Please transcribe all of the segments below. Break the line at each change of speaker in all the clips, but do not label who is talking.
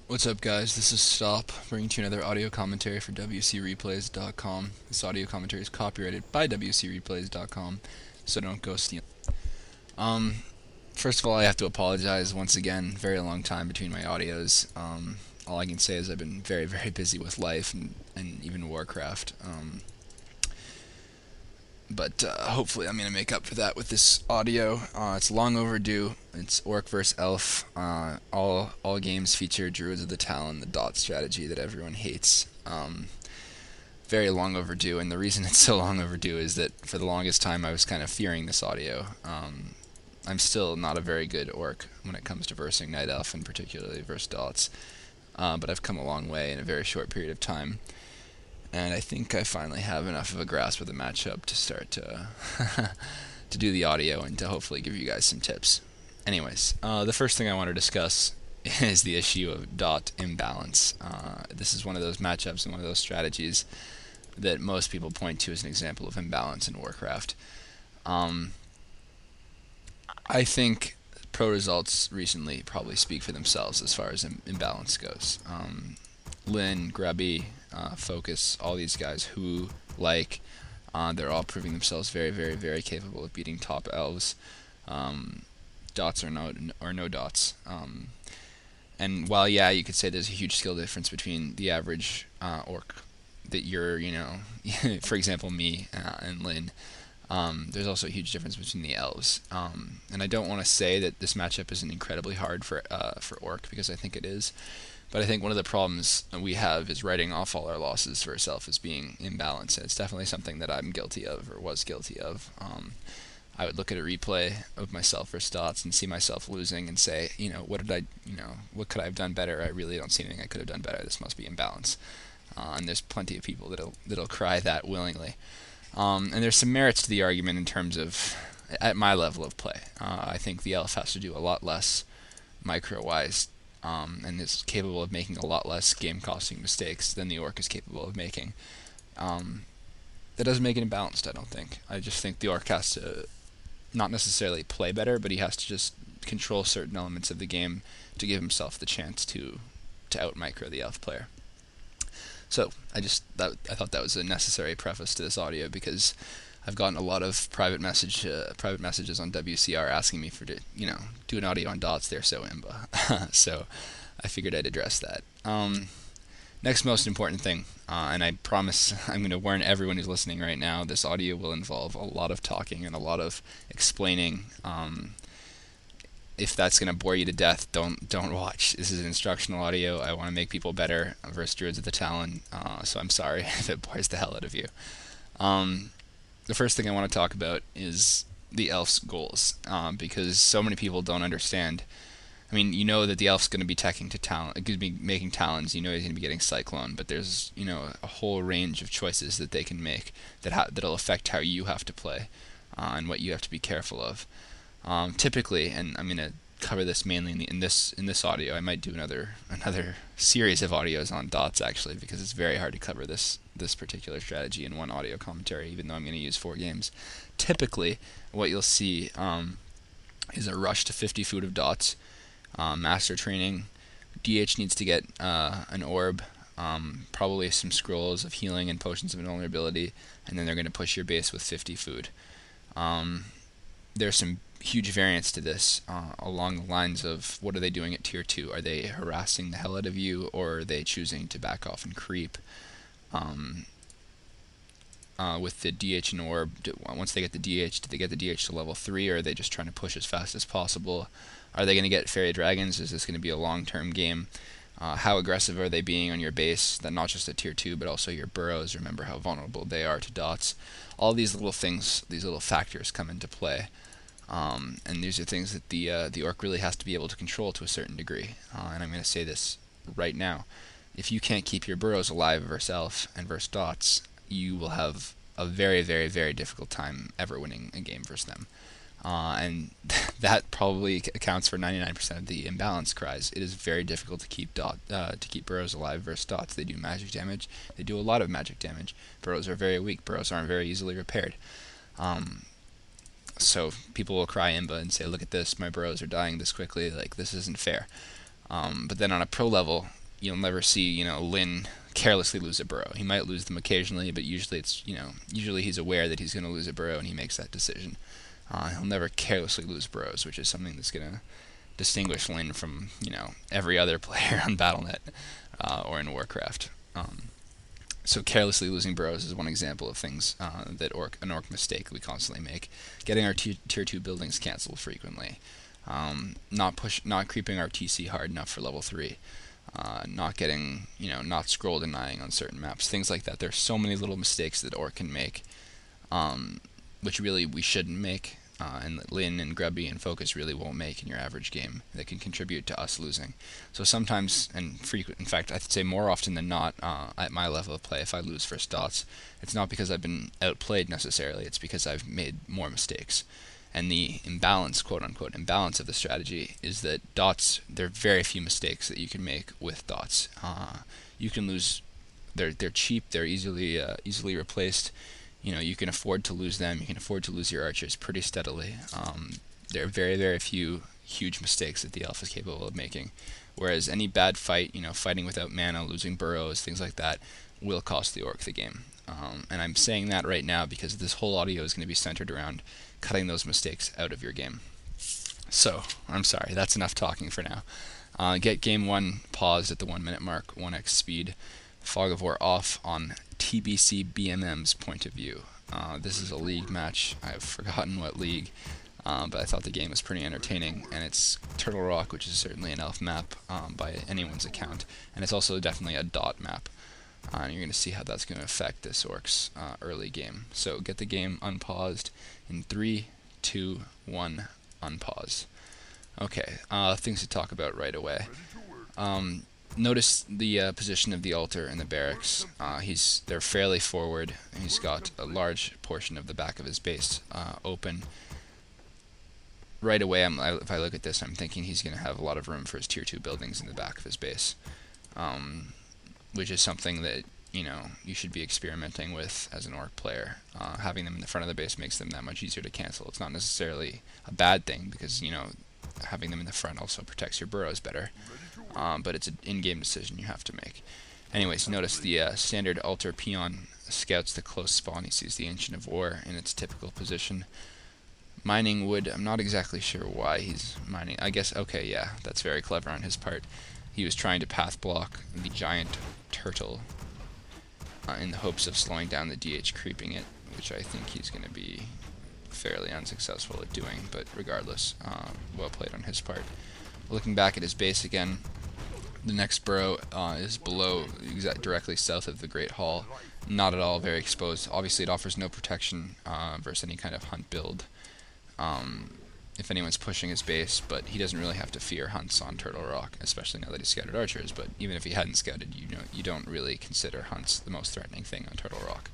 What's up, guys? This is St0p, bringing to you another audio commentary for WCReplays.com. This audio commentary is copyrighted by WCReplays.com, so don't go steal. Um, First of all, I have to apologize once again. Very long time between my audios. All I can say is I've been very, very busy with life and even Warcraft. But hopefully I'm going to make up for that with this audio. It's long overdue. It's Orc vs. Elf. All games feature Druids of the Talon, the dot strategy that everyone hates. Very long overdue, and the reason it's so long overdue is that for the longest time I was kind of fearing this audio. I'm still not a very good Orc when it comes to versing Night Elf, and particularly versus dots, but I've come a long way in a very short period of time. And I think I finally have enough of a grasp of the matchup to start to to do the audio and to hopefully give you guys some tips. Anyways, the first thing I want to discuss is the issue of dot imbalance. This is one of those matchups and one of those strategies that most people point to as an example of imbalance in Warcraft. I think pro results recently probably speak for themselves as far as imbalance goes. Lynn, Grubby, Focus, all these guys who, they're all proving themselves very, very, very capable of beating top elves, dots or no dots. And while, yeah, you could say there's a huge skill difference between the average orc that you're, for example, me and Lynn, there's also a huge difference between the elves. And I don't want to say that this matchup isn't incredibly hard for orc, because I think it is. But I think one of the problems we have is writing off all our losses for ourselves as being imbalanced. And it's definitely something that I'm guilty of, or was guilty of. I would look at a replay of myself versus dots and see myself losing and say, what could I have done better? I really don't see anything I could have done better. This must be imbalance. And there's plenty of people that'll cry that willingly. And there's some merits to the argument in terms of, at my level of play, I think the elf has to do a lot less micro-wise, and is capable of making a lot less game-costing mistakes than the orc is capable of making. That doesn't make it imbalanced, I don't think. I just think the orc has to not necessarily play better, but he has to just control certain elements of the game to give himself the chance to out-micro the elf player. So I thought that was a necessary preface to this audio, because I've gotten a lot of private messages on WCR asking me do an audio on dots. They're so imba. So I figured I'd address that. Next most important thing, and I promise I'm going to warn everyone who's listening right now, this audio will involve a lot of talking and a lot of explaining. If that's going to bore you to death, don't watch. This is an instructional audio. I want to make people better versus Druids of the Talon, so I'm sorry if it bores the hell out of you. The first thing I want to talk about is the elf's goals, because so many people don't understand. I mean, you know that the elf's going to be teching to talon, going to be making talons. You know he's going to be getting cyclone, but there's a whole range of choices that they can make that'll affect how you have to play, and what you have to be careful of. Typically, and I'm going to cover this mainly in this audio. I might do another series of audios on dots, actually, because it's very hard to cover this particular strategy in one audio commentary, even though I'm going to use 4 games. Typically, what you'll see is a rush to 50 food of dots, master training. DH needs to get an orb, probably some scrolls of healing and potions of invulnerability, and then they're going to push your base with 50 food. There's some huge variance to this, along the lines of, what are they doing at tier 2? Are they harassing the hell out of you, or are they choosing to back off and creep? With the DH and orb, once they get the DH, do they get the DH to level 3, or are they just trying to push as fast as possible? Are they going to get fairy dragons? Is this going to be a long-term game? How aggressive are they being on your base? That not just at tier 2, but also your burrows. Remember how vulnerable they are to dots. All these little things, these little factors come into play. And these are things that the orc really has to be able to control to a certain degree. And I'm going to say this right now. If you can't keep your burrows alive versus elf and versus dots, you will have a very, very, very difficult time ever winning a game versus them. And that probably accounts for 99% of the imbalance cries. It is very difficult to keep burrows alive versus dots. They do magic damage. They do a lot of magic damage. Burrows are very weak. Burrows aren't very easily repaired. So people will cry imba and say, look at this, my burrows are dying this quickly, like, this isn't fair. But then on a pro level, you'll never see, Lin carelessly lose a burrow. He might lose them occasionally, but usually usually he's aware that he's going to lose a burrow and he makes that decision. He'll never carelessly lose burrows, which is something that's going to distinguish Lin from, every other player on Battle.net or in Warcraft. So carelessly losing burrows is one example of things that an orc mistake we constantly make. Getting our tier 2 buildings cancelled frequently. Not creeping our TC hard enough for level 3. Not getting, not scroll denying on certain maps. Things like that. There's so many little mistakes that orc can make, which really we shouldn't make. And that Lin and Grubby and Focus really won't make in your average game that can contribute to us losing. So sometimes, and in fact, I'd say more often than not, at my level of play, if I lose first dots, it's not because I've been outplayed necessarily, it's because I've made more mistakes. And the imbalance, quote-unquote, imbalance of the strategy is that dots, there are very few mistakes that you can make with dots. You can lose, they're cheap, they're easily replaced. You can afford to lose them. You can afford to lose your archers pretty steadily. There are very, very few huge mistakes that the elf is capable of making. Whereas any bad fight, fighting without mana, losing burrows, things like that, will cost the orc the game. And I'm saying that right now because this whole audio is going to be centered around cutting those mistakes out of your game. So, I'm sorry, that's enough talking for now. Get game 1 paused at the 1 minute mark, 1x speed. Fog of War off on TBC BMM's point of view. This is a league match. I've forgotten what league, but I thought the game was pretty entertaining. And it's Turtle Rock, which is certainly an elf map by anyone's account, and it's also definitely a dot map. And you're going to see how that's going to affect this orc's early game. So get the game unpaused in 3, 2, 1, unpause. Okay, things to talk about right away. Notice the position of the altar and the barracks. They're fairly forward. He's got a large portion of the back of his base open. Right away, if I look at this, I'm thinking he's going to have a lot of room for his tier 2 buildings in the back of his base, which is something that you should be experimenting with as an orc player. Having them in the front of the base makes them that much easier to cancel. It's not necessarily a bad thing because having them in the front also protects your burrows better. But it's an in-game decision you have to make. Anyways, notice the standard altar peon scouts the close spawn. He sees the Ancient of War in its typical position. Mining wood, I'm not exactly sure why he's mining. I guess, okay, yeah, that's very clever on his part. He was trying to path block the giant turtle in the hopes of slowing down the DH creeping it, which I think he's going to be fairly unsuccessful at doing, but regardless, well played on his part. Looking back at his base again, the next burrow is below, directly south of the Great Hall. Not at all very exposed. Obviously, it offers no protection versus any kind of hunt build if anyone's pushing his base, but he doesn't really have to fear hunts on Turtle Rock, especially now that he's scouted archers. But even if he hadn't scouted, you don't really consider hunts the most threatening thing on Turtle Rock.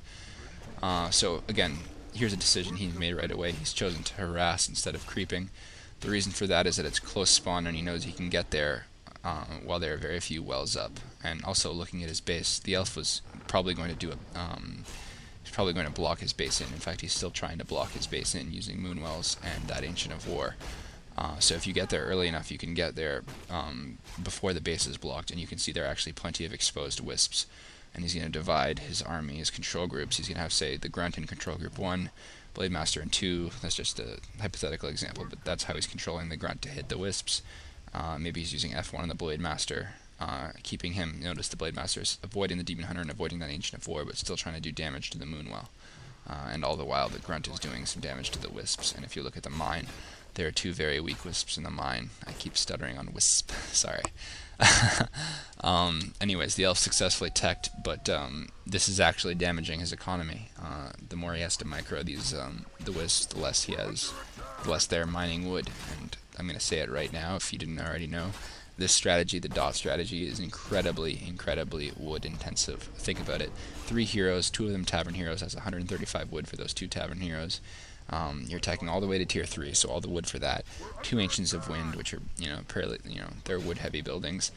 So again, here's a decision he made right away. He's chosen to harass instead of creeping. The reason for that is that it's close spawn and he knows he can get there while there are very few wells up. And also looking at his base, the elf was probably going to do he's probably going to block his base in. In fact, he's still trying to block his base in using Moonwells and that Ancient of War. So if you get there early enough, you can get there before the base is blocked, and you can see there are actually plenty of exposed wisps. And he's going to divide his army, his control groups. He's going to have, say, the Grunt in Control Group 1, Blade Master in 2. That's just a hypothetical example, but that's how he's controlling the Grunt to hit the wisps. Maybe he's using F1 on the Blade Master, keeping him, notice the Blade Master is avoiding the Demon Hunter and avoiding that Ancient of War, but still trying to do damage to the Moonwell. And all the while, the Grunt is doing some damage to the wisps. And if you look at the mine, there are 2 very weak wisps in the mine. I keep stuttering on wisp, sorry. Anyways, the elf successfully teched, but this is actually damaging his economy. The more he has to micro these the wisps, the less he has, the less they're mining wood. And I'm going to say it right now, if you didn't already know, this strategy, the dot strategy, is incredibly wood intensive. Think about it. 3 heroes, 2 of them tavern heroes, has 135 wood for those 2 tavern heroes. You're attacking all the way to tier 3, so all the wood for that. 2 Ancients of Wind, which are, they're wood-heavy buildings.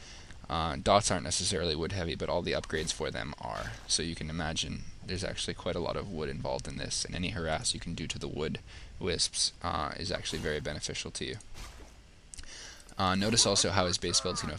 Dots aren't necessarily wood-heavy, but all the upgrades for them are. So you can imagine there's actually quite a lot of wood involved in this, and any harass you can do to the wood wisps is actually very beneficial to you. Notice also how his base build's going to